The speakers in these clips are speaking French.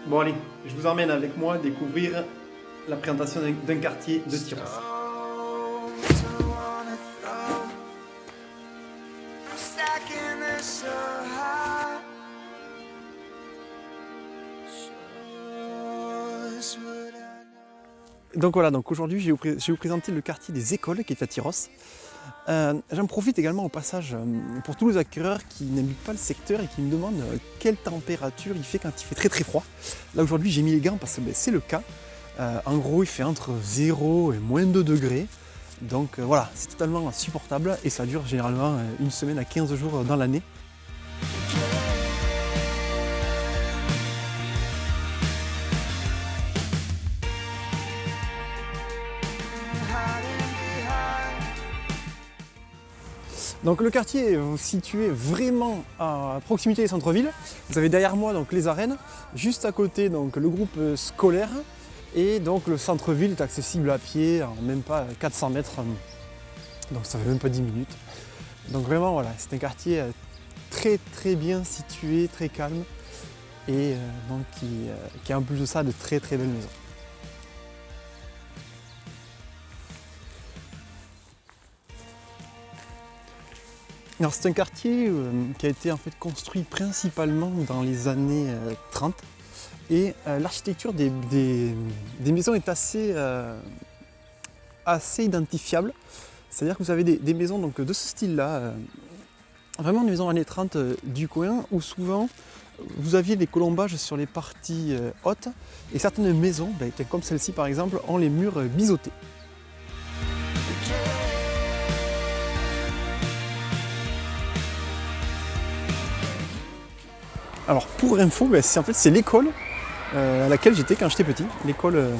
Bon allez, je vous emmène avec moi découvrir la présentation d'un quartier de Tyros. Donc voilà, donc aujourd'hui je vais vous présenter le quartier des Écoles qui est à Tyros. J'en profite également au passage pour tous les acquéreurs qui n'habitent pas le secteur et qui me demandent quelle température il fait quand il fait très très froid. Là aujourd'hui j'ai mis les gants parce que c'est le cas. En gros il fait entre 0 et moins 2 degrés. Donc voilà, c'est totalement insupportable et ça dure généralement une semaine à 15 jours dans l'année. Donc le quartier est situé vraiment à proximité des centres-villes. Vous avez derrière moi donc les arènes, juste à côté donc le groupe scolaire et donc le centre-ville est accessible à pied en même pas 400 mètres, donc ça fait même pas 10 minutes. Donc vraiment voilà, c'est un quartier très très bien situé, très calme et donc qui a en plus de ça de très très belles maisons. Alors c'est un quartier qui a été en fait construit principalement dans les années 30 et l'architecture des maisons est assez identifiable. C'est-à-dire que vous avez des maisons donc, de ce style-là, vraiment des maisons années 30 du coin où souvent vous aviez des colombages sur les parties hautes et certaines maisons, comme celle-ci par exemple, ont les murs biseautés. Alors pour info, c'est l'école à laquelle j'étais quand j'étais petit, l'école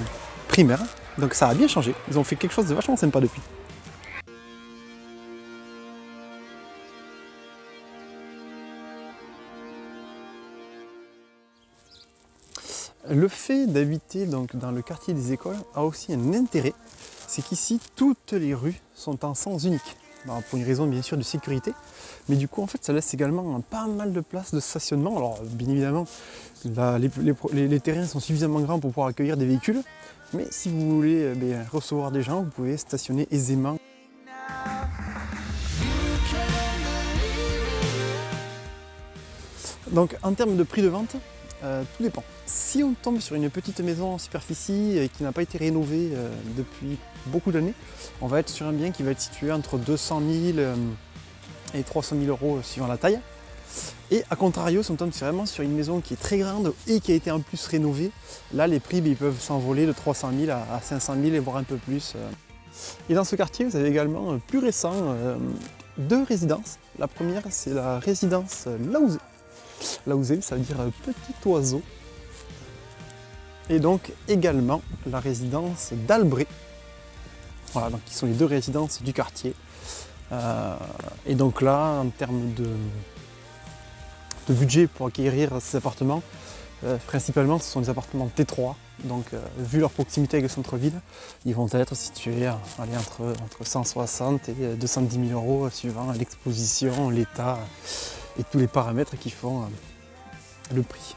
primaire. Donc ça a bien changé, ils ont fait quelque chose de vachement sympa depuis. Le fait d'habiter donc dans le quartier des Écoles a aussi un intérêt, c'est qu'ici toutes les rues sont en sens unique. Pour une raison bien sûr de sécurité, mais du coup en fait ça laisse également pas mal de place de stationnement. Alors bien évidemment les terrains sont suffisamment grands pour pouvoir accueillir des véhicules, mais si vous voulez recevoir des gens, vous pouvez stationner aisément. Donc en termes de prix de vente, tout dépend. Si on tombe sur une petite maison en superficie qui n'a pas été rénovée depuis beaucoup d'années, on va être sur un bien qui va être situé entre 200 000 et 300 000 euros suivant la taille. Et à contrario, si on tombe vraiment sur une maison qui est très grande et qui a été en plus rénovée, là les prix ils peuvent s'envoler de 300 000 à 500 000 et voire un peu plus. Et dans ce quartier, vous avez également plus récent deux résidences. La première, c'est la résidence Laouzé. Laouzé, ça veut dire petit oiseau. Et donc également la résidence d'Albret. Voilà, donc qui sont les deux résidences du quartier. Et donc là, en termes de budget pour acquérir ces appartements, principalement ce sont des appartements T3. Donc vu leur proximité avec le centre-ville, ils vont être situés entre 160 et 210 000 euros suivant l'exposition, l'état et tous les paramètres qui font le prix.